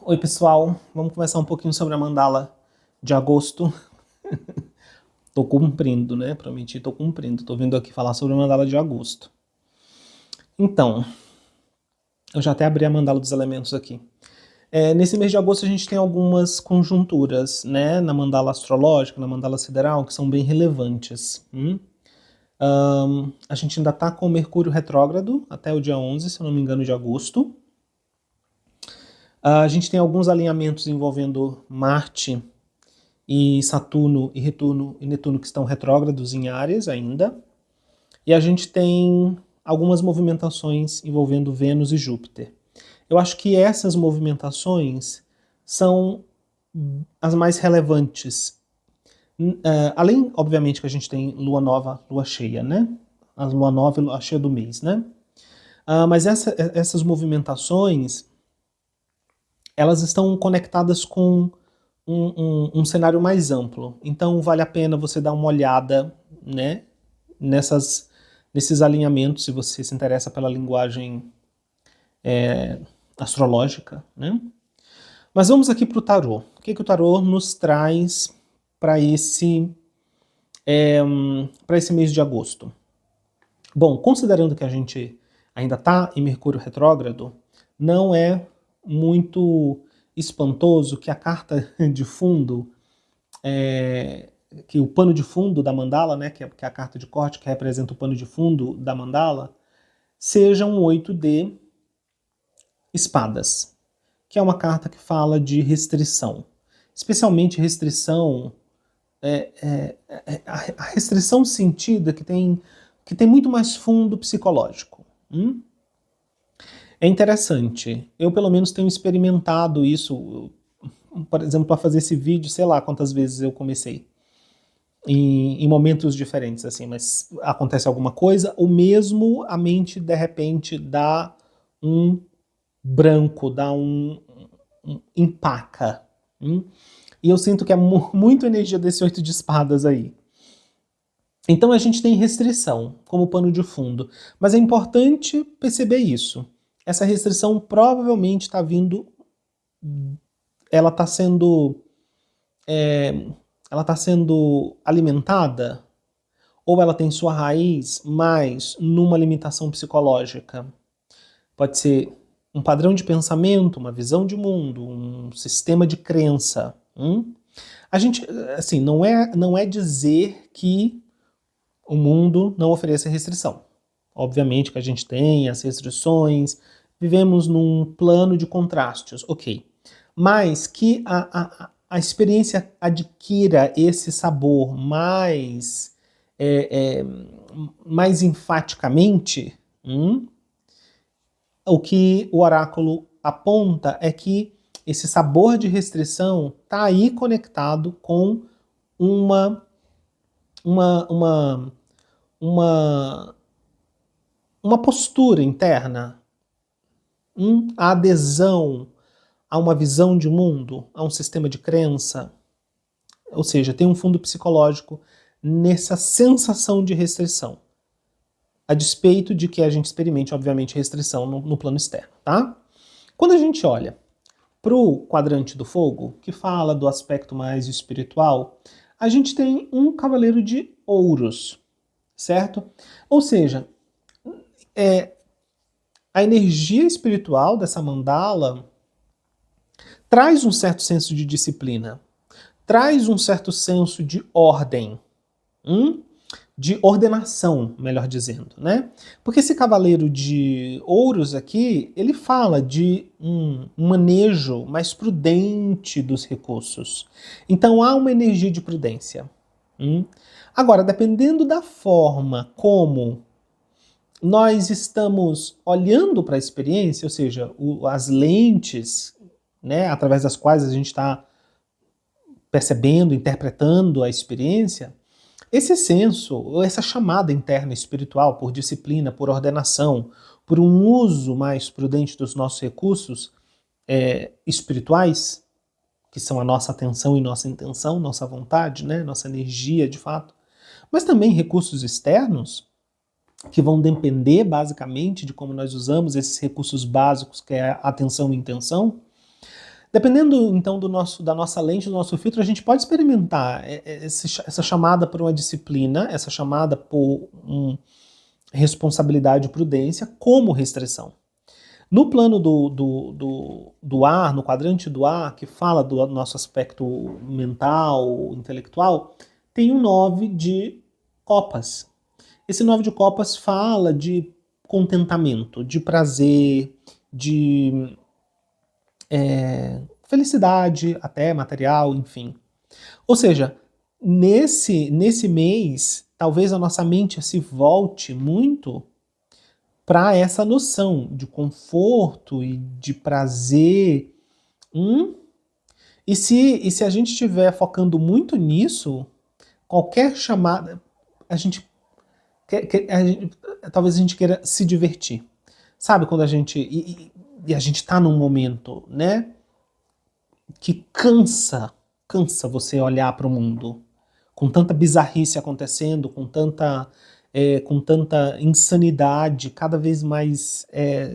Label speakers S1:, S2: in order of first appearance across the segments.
S1: Oi pessoal, vamos conversar um pouquinho sobre a mandala de agosto. Tô cumprindo, né? Prometi, tô cumprindo. Tô vindo aqui falar sobre a mandala de agosto. Então, eu já até abri a mandala dos elementos aqui. Nesse mês de agosto a gente tem algumas conjunturas, né? Na mandala astrológica, na mandala sideral, que são bem relevantes. A gente ainda tá com o Mercúrio retrógrado até o dia 11, se eu não me engano, de agosto. A gente tem alguns alinhamentos envolvendo Marte e Saturno e Netuno que estão retrógrados em Áries ainda. E a gente tem algumas movimentações envolvendo Vênus e Júpiter. Eu acho que essas movimentações são as mais relevantes. Além, obviamente, que a gente tem lua nova, lua cheia, né? A lua nova e lua cheia do mês, né? Mas essas movimentações, elas estão conectadas com um cenário mais amplo. Então vale a pena você dar uma olhada, né, nesses alinhamentos, se você se interessa pela linguagem astrológica, né? Mas vamos aqui para o tarô. O que o tarô nos traz para esse mês de agosto? Bom, considerando que a gente ainda está em Mercúrio retrógrado, não é muito espantoso que a carta de fundo, que o pano de fundo da mandala, né, que é a carta de corte que representa o pano de fundo da mandala, seja um 8 de espadas, que é uma carta que fala de restrição. Especialmente restrição, a restrição sentida que tem muito mais fundo psicológico. É interessante. Eu, pelo menos, tenho experimentado isso, por exemplo, para fazer esse vídeo, sei lá quantas vezes eu comecei. Em momentos diferentes, assim, mas acontece alguma coisa, ou mesmo a mente, de repente, dá um branco, dá um empaca. E eu sinto que é muito energia desse 8 de espadas aí. Então a gente tem restrição como pano de fundo, mas é importante perceber isso. Essa restrição provavelmente está vindo, ela está sendo alimentada, ou ela tem sua raiz mais numa limitação psicológica. Pode ser um padrão de pensamento, uma visão de mundo, um sistema de crença. A gente, assim, não é dizer que o mundo não ofereça restrição. Obviamente que a gente tem as restrições, vivemos num plano de contrastes, ok. Mas que a experiência adquira esse sabor mais enfaticamente, o que o oráculo aponta é que esse sabor de restrição está aí conectado com uma postura interna, a adesão a uma visão de mundo, a um sistema de crença. Ou seja, tem um fundo psicológico nessa sensação de restrição, a despeito de que a gente experimente, obviamente, restrição no plano externo, tá? Quando a gente olha para o quadrante do fogo, que fala do aspecto mais espiritual, a gente tem um cavaleiro de ouros, certo? Ou seja, a energia espiritual dessa mandala traz um certo senso de disciplina, traz um certo senso de ordem, de ordenação, melhor dizendo, né? Porque esse cavaleiro de ouros aqui, ele fala de um manejo mais prudente dos recursos. Então há uma energia de prudência. Agora, dependendo da forma como nós estamos olhando para a experiência, ou seja, as lentes, né, através das quais a gente está percebendo, interpretando a experiência, esse senso, essa chamada interna espiritual por disciplina, por ordenação, por um uso mais prudente dos nossos recursos espirituais, que são a nossa atenção e nossa intenção, nossa vontade, né, nossa energia de fato, mas também recursos externos, que vão depender basicamente de como nós usamos esses recursos básicos, que é a atenção e intenção, Dependendo, então, da nossa lente, do nosso filtro, a gente pode experimentar essa chamada por uma disciplina, essa chamada por responsabilidade e prudência como restrição. No plano do ar, no quadrante do ar, que fala do nosso aspecto mental, intelectual, tem um 9 de copas. Esse 9 de copas fala de contentamento, de prazer, de felicidade, até material, enfim. Ou seja, nesse mês, talvez a nossa mente se volte muito para essa noção de conforto e de prazer. E se a gente estiver focando muito nisso, qualquer chamada, talvez a gente queira se divertir. Sabe quando a gente. E a gente está num momento, né? Que cansa você olhar para o mundo. Com tanta bizarrice acontecendo, com tanta insanidade, cada vez mais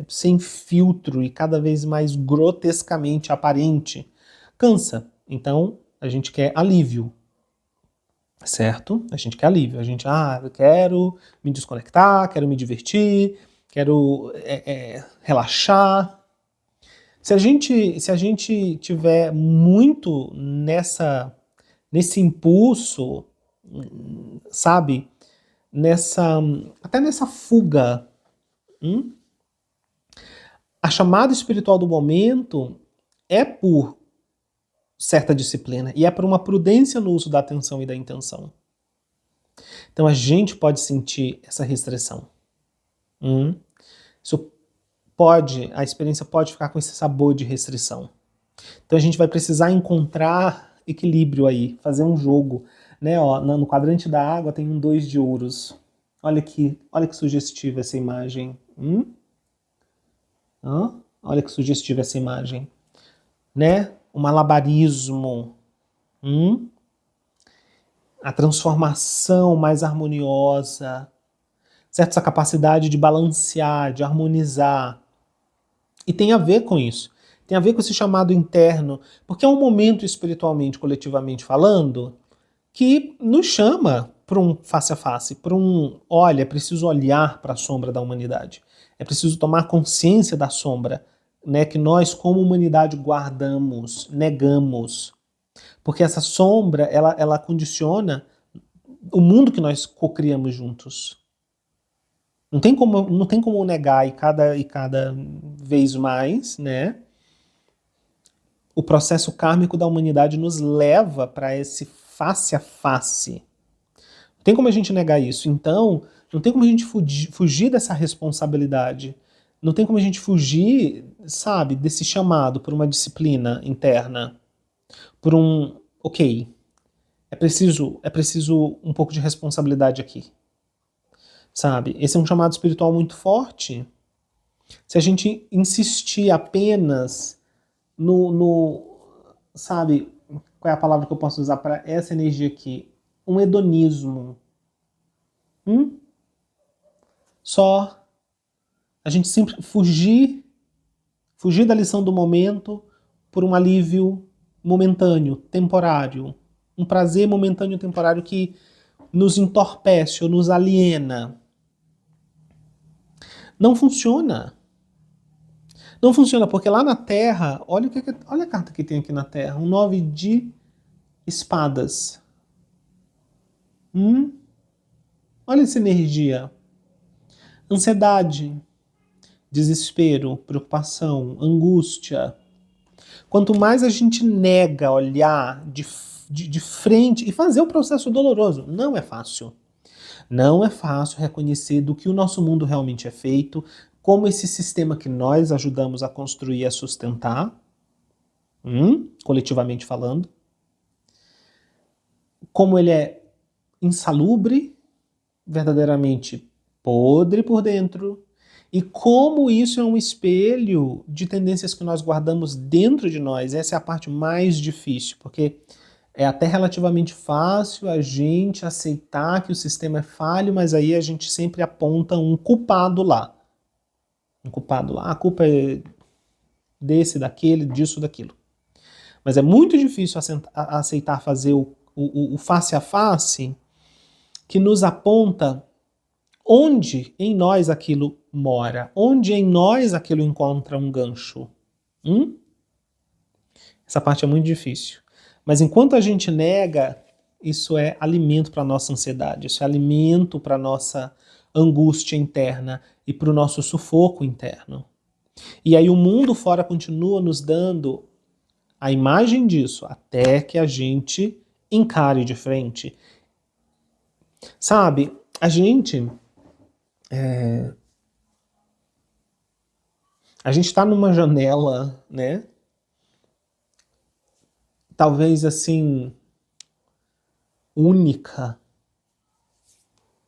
S1: sem filtro e cada vez mais grotescamente aparente. Cansa. Então, a gente quer alívio. Certo? A gente quer alívio. A gente, eu quero me desconectar, quero me divertir, quero relaxar. Se a gente tiver muito nesse impulso, sabe? Até nessa fuga, a chamada espiritual do momento é por certa disciplina e é por uma prudência no uso da atenção e da intenção. Então a gente pode sentir essa restrição. A experiência pode ficar com esse sabor de restrição. Então a gente vai precisar encontrar equilíbrio aí, fazer um jogo. Né? Ó, no quadrante da água tem um 2 de ouros. Olha que sugestiva essa imagem. Olha que sugestiva essa imagem. Né? O malabarismo. A transformação mais harmoniosa. Certo? Essa capacidade de balancear, de harmonizar. E tem a ver com isso. Tem a ver com esse chamado interno, porque é um momento espiritualmente, coletivamente falando, que nos chama para um face a face, para olha, é preciso olhar para a sombra da humanidade. É preciso tomar consciência da sombra, né, que nós como humanidade guardamos, negamos. Porque essa sombra, ela condiciona o mundo que nós co-criamos juntos. Não tem como negar, e cada vez mais, né? O processo kármico da humanidade nos leva para esse face a face. Não tem como a gente negar isso. Então, não tem como a gente fugir dessa responsabilidade. Não tem como a gente fugir, sabe, desse chamado por uma disciplina interna. Por ok, é preciso um pouco de responsabilidade aqui. Sabe? Esse é um chamado espiritual muito forte. Se a gente insistir apenas sabe, qual é a palavra que eu posso usar para essa energia aqui? Um hedonismo. Só a gente sempre fugir da lição do momento por um alívio momentâneo, temporário. Um prazer momentâneo, temporário que nos entorpece ou nos aliena. Não funciona. Não funciona, porque lá na Terra, olha a carta que tem aqui na Terra, um 9 de espadas. Olha essa energia. Ansiedade, desespero, preocupação, angústia. Quanto mais a gente nega olhar de frente e fazer o processo doloroso, não é fácil. Não é fácil reconhecer do que o nosso mundo realmente é feito, como esse sistema que nós ajudamos a construir e a sustentar, coletivamente falando, como ele é insalubre, verdadeiramente podre por dentro, e como isso é um espelho de tendências que nós guardamos dentro de nós. Essa é a parte mais difícil, porque é até relativamente fácil a gente aceitar que o sistema é falho, mas aí a gente sempre aponta um culpado lá. A culpa é desse, daquele, disso, daquilo. Mas é muito difícil aceitar fazer o face a face que nos aponta onde em nós aquilo mora, onde em nós aquilo encontra um gancho. Essa parte é muito difícil. Mas enquanto a gente nega, isso é alimento para a nossa ansiedade, isso é alimento para a nossa angústia interna e para o nosso sufoco interno. E aí o mundo fora continua nos dando a imagem disso, até que a gente encare de frente. Sabe, a gente está numa janela, né? Talvez assim, única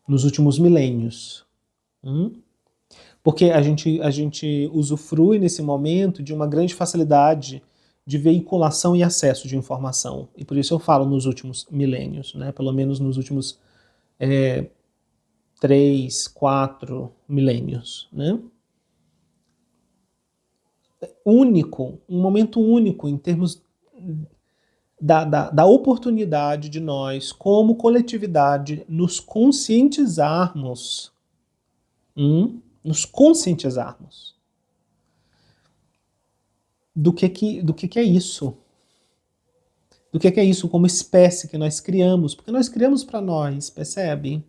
S1: nos últimos milênios. Porque a gente usufrui nesse momento de uma grande facilidade de veiculação e acesso de informação. E por isso eu falo nos últimos milênios, né? Pelo menos nos últimos 3, 4 milênios, né? Único, um momento único em termos da oportunidade de nós, como coletividade, nos conscientizarmos. Nos conscientizarmos do que é isso. Do que é isso como espécie que nós criamos. Porque nós criamos para nós, percebe?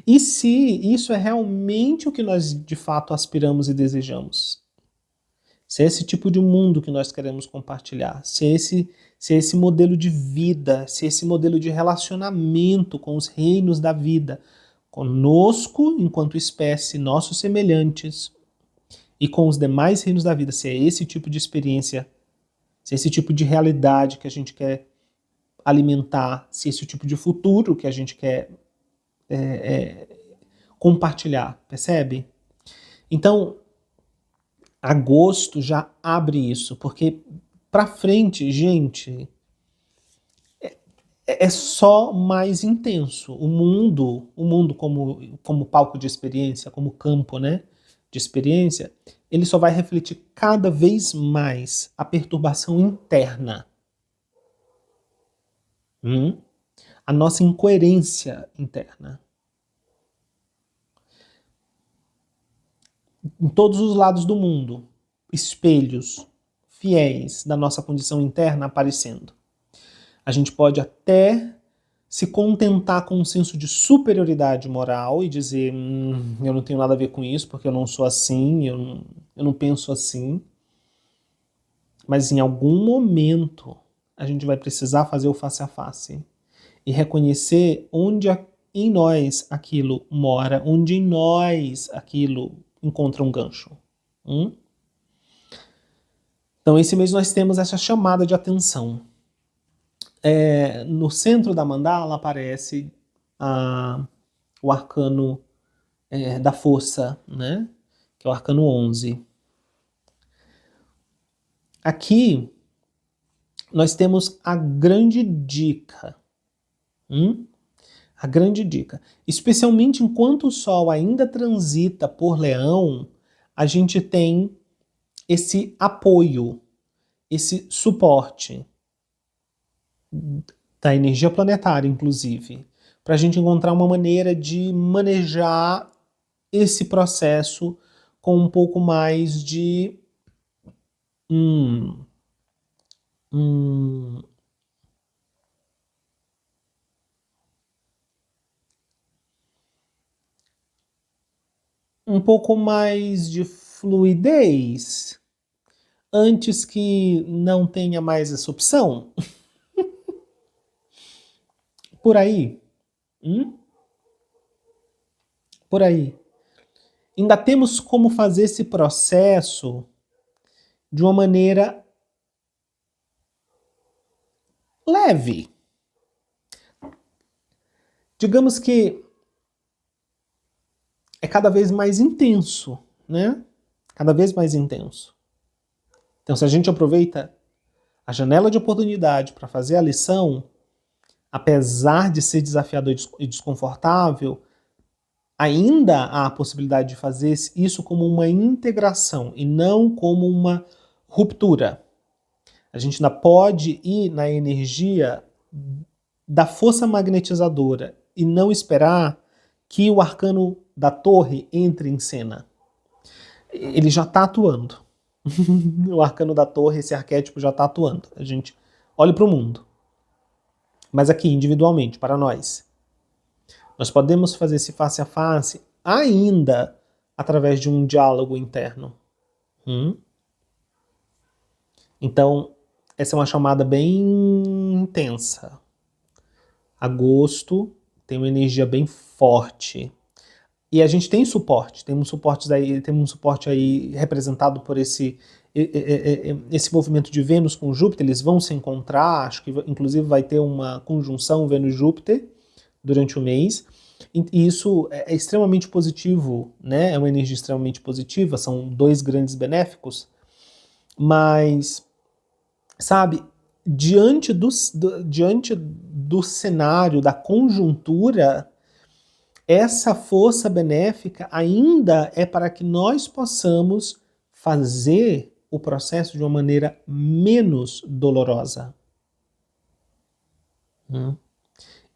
S1: E se isso é realmente o que nós de fato aspiramos e desejamos? Se é esse tipo de mundo que nós queremos compartilhar, se é esse modelo de vida, se é esse modelo de relacionamento com os reinos da vida, conosco enquanto espécie, nossos semelhantes, e com os demais reinos da vida, se é esse tipo de experiência, se é esse tipo de realidade que a gente quer alimentar, se é esse tipo de futuro que a gente quer compartilhar, percebe? Então, agosto já abre isso, porque pra frente, gente, é só mais intenso. O mundo como palco de experiência, como campo, né, de experiência, ele só vai refletir cada vez mais a perturbação interna. A nossa incoerência interna. Em todos os lados do mundo, espelhos fiéis da nossa condição interna aparecendo. A gente pode até se contentar com um senso de superioridade moral e dizer eu não tenho nada a ver com isso porque eu não sou assim, eu não penso assim. Mas em algum momento a gente vai precisar fazer o face a face e reconhecer onde em nós aquilo mora, onde em nós aquilo encontra um gancho. Então esse mês nós temos essa chamada de atenção. No centro da mandala aparece o arcano da força, né? Que é o arcano 11. Aqui nós temos a grande dica. A grande dica. Especialmente enquanto o Sol ainda transita por Leão, a gente tem esse apoio, esse suporte da energia planetária, inclusive, para a gente encontrar uma maneira de manejar esse processo com um pouco mais de um pouco mais de fluidez antes que não tenha mais essa opção. Por aí. Por aí. Ainda temos como fazer esse processo de uma maneira leve. Digamos que é cada vez mais intenso, né? Cada vez mais intenso. Então, se a gente aproveita a janela de oportunidade para fazer a lição, apesar de ser desafiador e desconfortável, ainda há a possibilidade de fazer isso como uma integração e não como uma ruptura. A gente ainda pode ir na energia da força magnetizadora e não esperar que o arcano da torre entre em cena. Ele já está atuando. O arcano da torre, esse arquétipo já está atuando. A gente olha para o mundo. Mas aqui, individualmente, para nós. Nós podemos fazer esse face a face ainda através de um diálogo interno. Então, essa é uma chamada bem intensa. Agosto tem uma energia bem forte. E a gente tem suporte, tem um suporte aí representado por esse movimento de Vênus com Júpiter. Eles vão se encontrar, acho que inclusive vai ter uma conjunção Vênus-Júpiter durante o mês. E isso é extremamente positivo, né? É uma energia extremamente positiva, são dois grandes benéficos. Mas, sabe, diante do cenário, da conjuntura, essa força benéfica ainda é para que nós possamos fazer o processo de uma maneira menos dolorosa.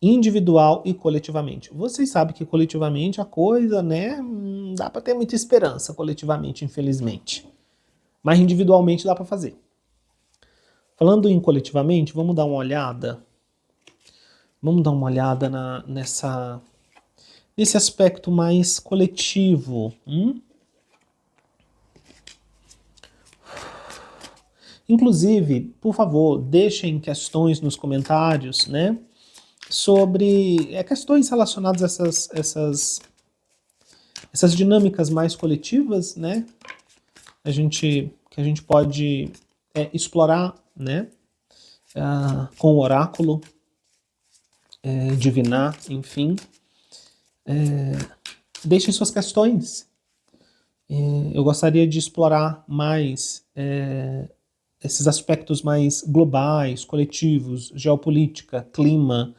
S1: Individual e coletivamente. Vocês sabem que coletivamente a coisa, né, não dá para ter muita esperança coletivamente, infelizmente. Mas individualmente dá para fazer. Falando em coletivamente, vamos dar uma olhada. Vamos dar uma olhada nesse aspecto mais coletivo. Inclusive, por favor, deixem questões nos comentários, né? Sobre questões relacionadas a essas dinâmicas mais coletivas, né? Que a gente pode explorar, né? Com o oráculo, divinar, enfim. Deixem suas questões. Eu gostaria de explorar mais esses aspectos mais globais, coletivos, geopolítica, clima,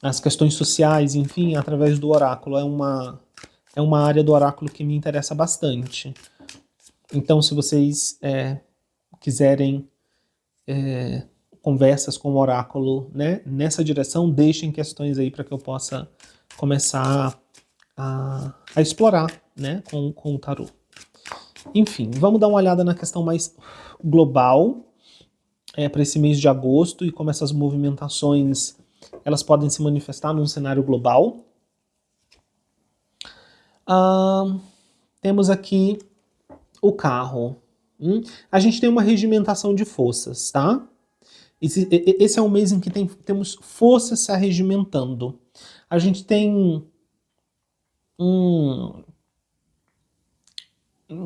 S1: as questões sociais, enfim, através do oráculo. É uma área do oráculo que me interessa bastante. Então, se vocês quiserem conversas com o oráculo, né, nessa direção, deixem questões aí para que eu possa começar a explorar, né, com o tarô. Enfim, vamos dar uma olhada na questão mais global para esse mês de agosto e como essas movimentações elas podem se manifestar num cenário global. Temos aqui o carro. A gente tem uma regimentação de forças, tá? Esse é um mês em que temos forças se arregimentando. A gente tem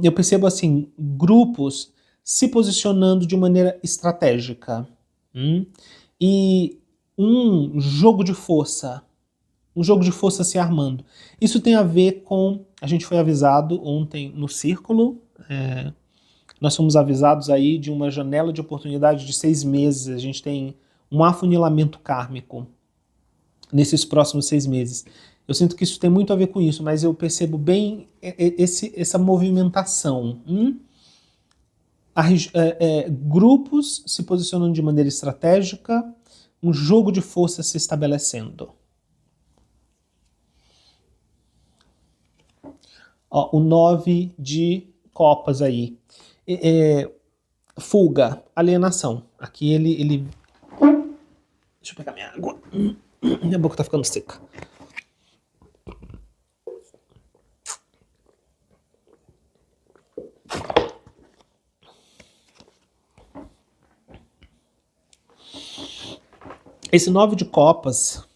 S1: eu percebo assim, grupos se posicionando de maneira estratégica. E um jogo de força se armando. Isso tem a ver com, a gente foi avisado ontem no Círculo, nós fomos avisados aí de uma janela de oportunidade de 6 meses, a gente tem um afunilamento kármico nesses próximos 6 meses. Eu sinto que isso tem muito a ver com isso, mas eu percebo bem essa movimentação. Grupos se posicionando de maneira estratégica, um jogo de força se estabelecendo. Ó, o 9 de copas aí. Fuga, alienação. Aqui ele... Deixa eu pegar minha água. Minha boca tá ficando seca. Esse 9 de copas,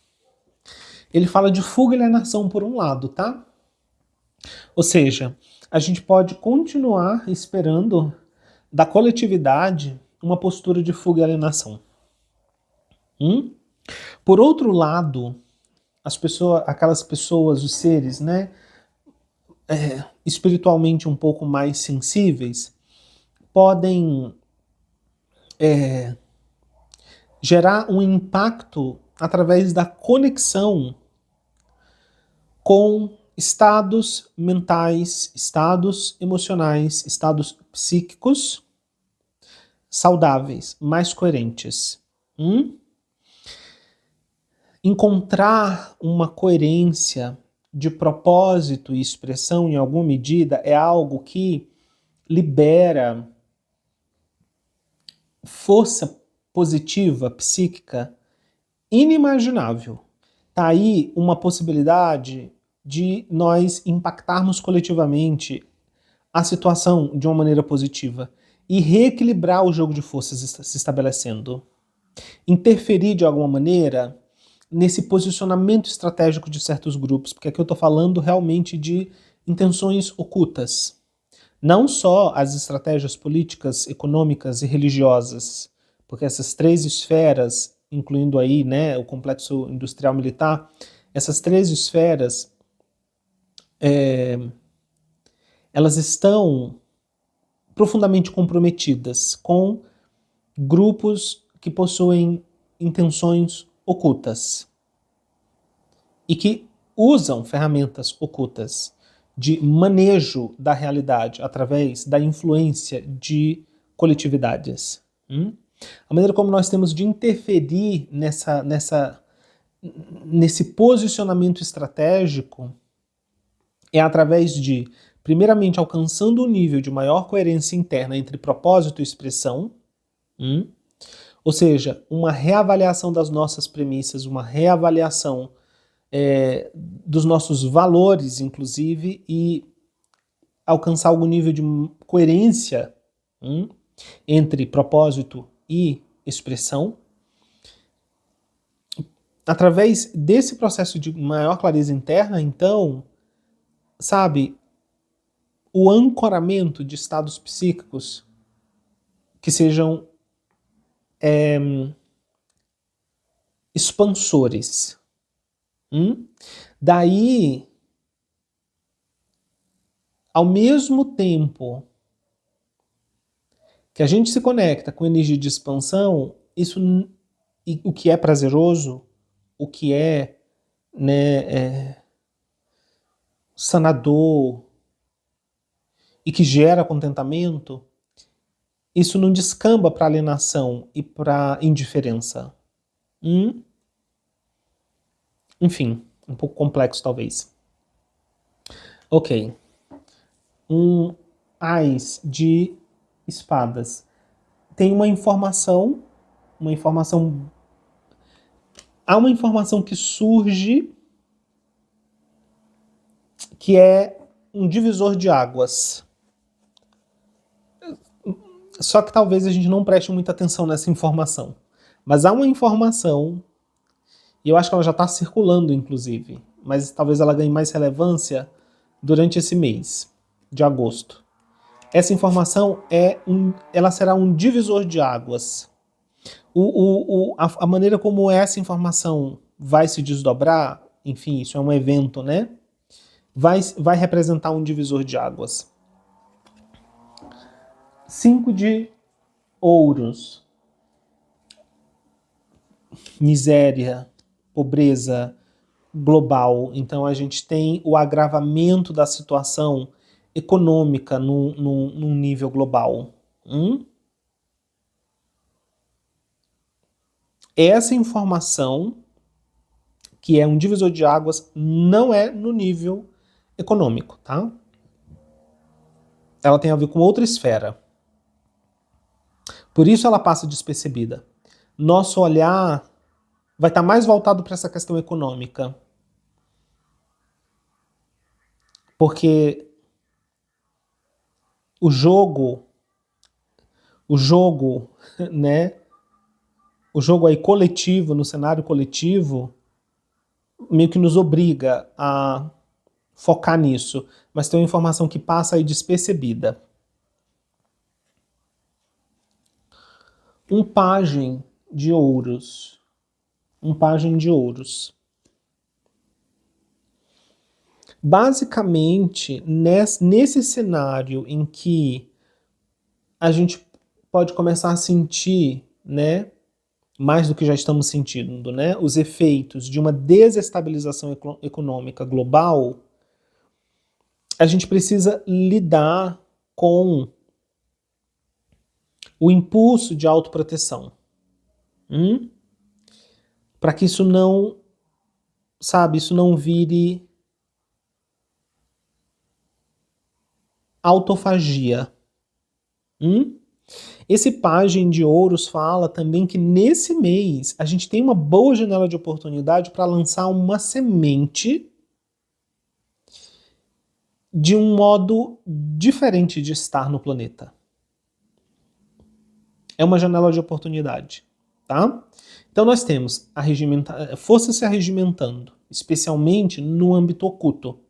S1: ele fala de fuga e alienação por um lado, tá? Ou seja, a gente pode continuar esperando da coletividade uma postura de fuga e alienação. Por outro lado, aquelas pessoas, os seres, né, espiritualmente um pouco mais sensíveis, podem gerar um impacto através da conexão com estados mentais, estados emocionais, estados psíquicos, saudáveis, mais coerentes. Encontrar uma coerência de propósito e expressão em alguma medida é algo que libera força positiva, psíquica, inimaginável. Está aí uma possibilidade de nós impactarmos coletivamente a situação de uma maneira positiva e reequilibrar o jogo de forças se estabelecendo. Interferir de alguma maneira nesse posicionamento estratégico de certos grupos, porque aqui eu estou falando realmente de intenções ocultas. Não só as estratégias políticas, econômicas e religiosas, porque essas três esferas, incluindo aí, né, o complexo industrial militar, essas três esferas, elas estão profundamente comprometidas com grupos que possuem intenções ocultas e que usam ferramentas ocultas de manejo da realidade através da influência de coletividades. A maneira como nós temos de interferir nesse posicionamento estratégico é através de, primeiramente, alcançando um nível de maior coerência interna entre propósito e expressão, ou seja, uma reavaliação das nossas premissas, uma reavaliação dos nossos valores, inclusive, e alcançar algum nível de coerência entre propósito e expressão. Através desse processo de maior clareza interna, então, sabe, o ancoramento de estados psíquicos que sejam expansores. Daí, ao mesmo tempo que a gente se conecta com energia de expansão, isso, o que é prazeroso, o que é, né, sanador e que gera contentamento, isso não descamba para alienação e para indiferença. Enfim, um pouco complexo talvez. Ok. Um ás de espadas. Tem uma informação. Há uma informação que surge que é um divisor de águas. Só que talvez a gente não preste muita atenção nessa informação. Mas há uma informação, e eu acho que ela já está circulando, inclusive, mas talvez ela ganhe mais relevância durante esse mês de agosto. Essa informação ela será um divisor de águas. A maneira como essa informação vai se desdobrar, enfim, isso é um evento, né? Vai representar um divisor de águas. 5 de ouros. Miséria, pobreza global. Então a gente tem o agravamento da situação econômica num nível global. Essa informação, que é um divisor de águas, não é no nível econômico, tá? Ela tem a ver com outra esfera. Por isso ela passa despercebida. Nosso olhar vai estar mais voltado para essa questão econômica. Porque o jogo, né? O jogo aí coletivo, no cenário coletivo, meio que nos obriga a focar nisso. Mas tem uma informação que passa aí despercebida. Um pajem de ouros. Um pajem de ouros. Basicamente, nesse cenário em que a gente pode começar a sentir, né, mais do que já estamos sentindo, né, os efeitos de uma desestabilização econômica global, a gente precisa lidar com o impulso de autoproteção. Para que isso não, sabe, isso não vire autofagia. Esse pajem de ouros fala também que nesse mês a gente tem uma boa janela de oportunidade para lançar uma semente de um modo diferente de estar no planeta. É uma janela de oportunidade, tá? Então nós temos forças se arregimentando, especialmente no âmbito oculto.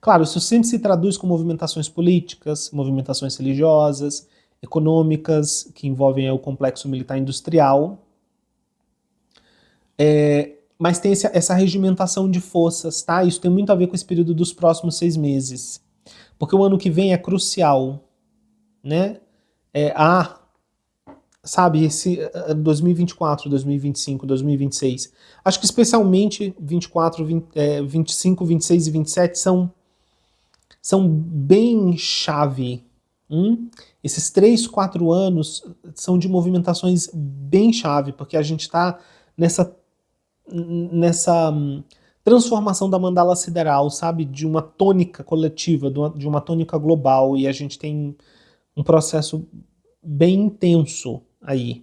S1: Claro, isso sempre se traduz com movimentações políticas, movimentações religiosas, econômicas, que envolvem o complexo militar industrial. Mas tem essa regimentação de forças, tá? Isso tem muito a ver com esse período dos próximos 6 meses. Porque o ano que vem é crucial, né? Sabe, esse 2024, 2025, 2026. Acho que especialmente 24, 25, 26 e 27 são bem chave. Esses 3, 4 anos são de movimentações bem chave, porque a gente está nessa transformação da mandala sideral, sabe? De uma tônica coletiva, de uma tônica global, e a gente tem um processo bem intenso aí.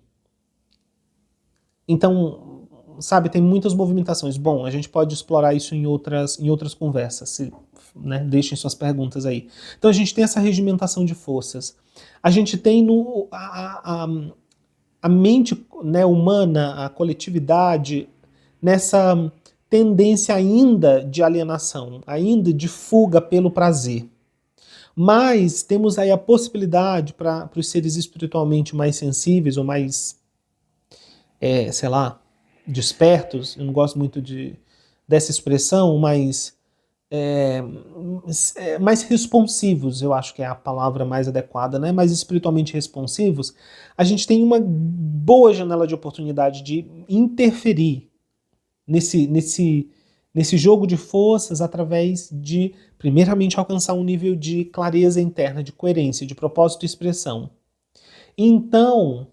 S1: Então, sabe, tem muitas movimentações. Bom, a gente pode explorar isso em outras conversas, né? Deixem suas perguntas aí. Então a gente tem essa regimentação de forças. A gente tem a mente, né, humana, a coletividade, nessa tendência ainda de alienação, ainda de fuga pelo prazer. Mas temos aí a possibilidade para os seres espiritualmente mais sensíveis ou mais, sei lá, despertos, eu não gosto muito dessa expressão, mas mais responsivos, eu acho que é a palavra mais adequada, né? Mais espiritualmente responsivos, a gente tem uma boa janela de oportunidade de interferir nesse jogo de forças através de, primeiramente, alcançar um nível de clareza interna, de coerência, de propósito e expressão. Então,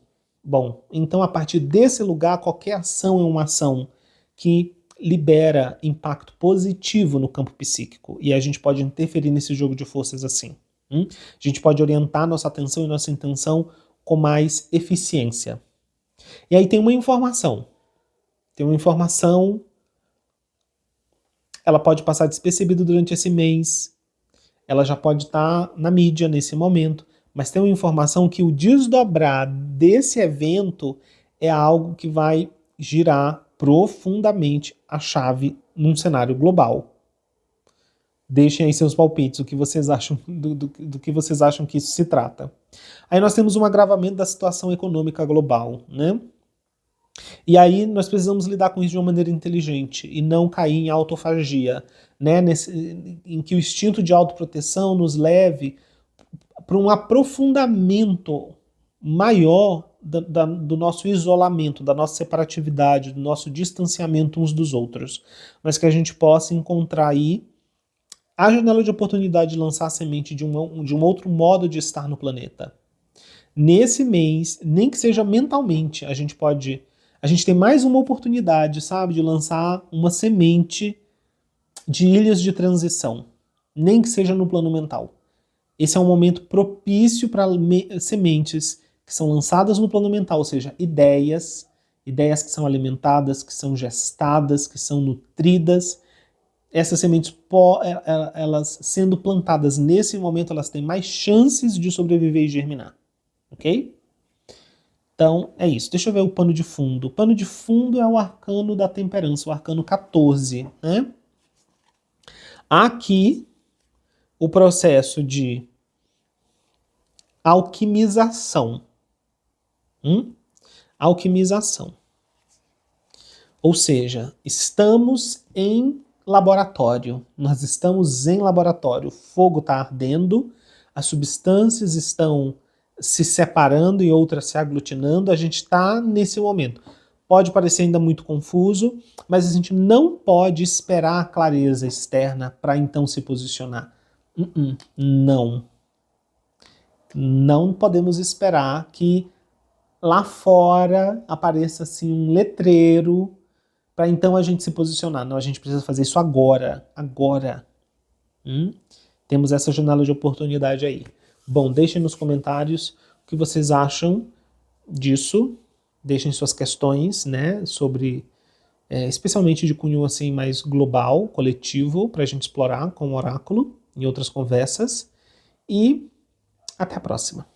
S1: a partir desse lugar, qualquer ação é uma ação que libera impacto positivo no campo psíquico, e a gente pode interferir nesse jogo de forças assim. A gente pode orientar nossa atenção e nossa intenção com mais eficiência. E aí tem uma informação. Ela pode passar despercebida durante esse mês, ela já pode estar na mídia nesse momento, mas tem uma informação que o desdobrar desse evento é algo que vai girar profundamente a chave num cenário global. Deixem aí seus palpites, o que vocês acham do que vocês acham que isso se trata. Aí nós temos um agravamento da situação econômica global, né? E aí nós precisamos lidar com isso de uma maneira inteligente e não cair em autofagia, né? Em que o instinto de autoproteção nos leve para um aprofundamento maior do nosso isolamento, da nossa separatividade, do nosso distanciamento uns dos outros, mas que a gente possa encontrar aí a janela de oportunidade de lançar a semente de um outro modo de estar no planeta. Nesse mês, nem que seja mentalmente, a gente tem mais uma oportunidade, sabe, de lançar uma semente de ilhas de transição, nem que seja no plano mental. Esse é um momento propício para sementes que são lançadas no plano mental, ou seja, ideias que são alimentadas, que são gestadas, que são nutridas. Essas sementes, elas sendo plantadas nesse momento, elas têm mais chances de sobreviver e germinar. Ok? Então, é isso. Deixa eu ver o pano de fundo. O pano de fundo é o arcano da temperança, o arcano 14, né? Aqui, o processo de alquimização. Alquimização. Ou seja, estamos em laboratório. Nós estamos em laboratório. O fogo está ardendo, as substâncias estão se separando e outras se aglutinando. A gente está nesse momento. Pode parecer ainda muito confuso, mas a gente não pode esperar a clareza externa para então se posicionar. Não. Não podemos esperar que lá fora apareça assim um letreiro para então a gente se posicionar. Não, a gente precisa fazer isso agora, agora. Temos essa janela de oportunidade aí. Bom, deixem nos comentários o que vocês acham disso. Deixem suas questões, né, sobre, especialmente de cunho assim mais global, coletivo, para a gente explorar com o oráculo em outras conversas. E até a próxima.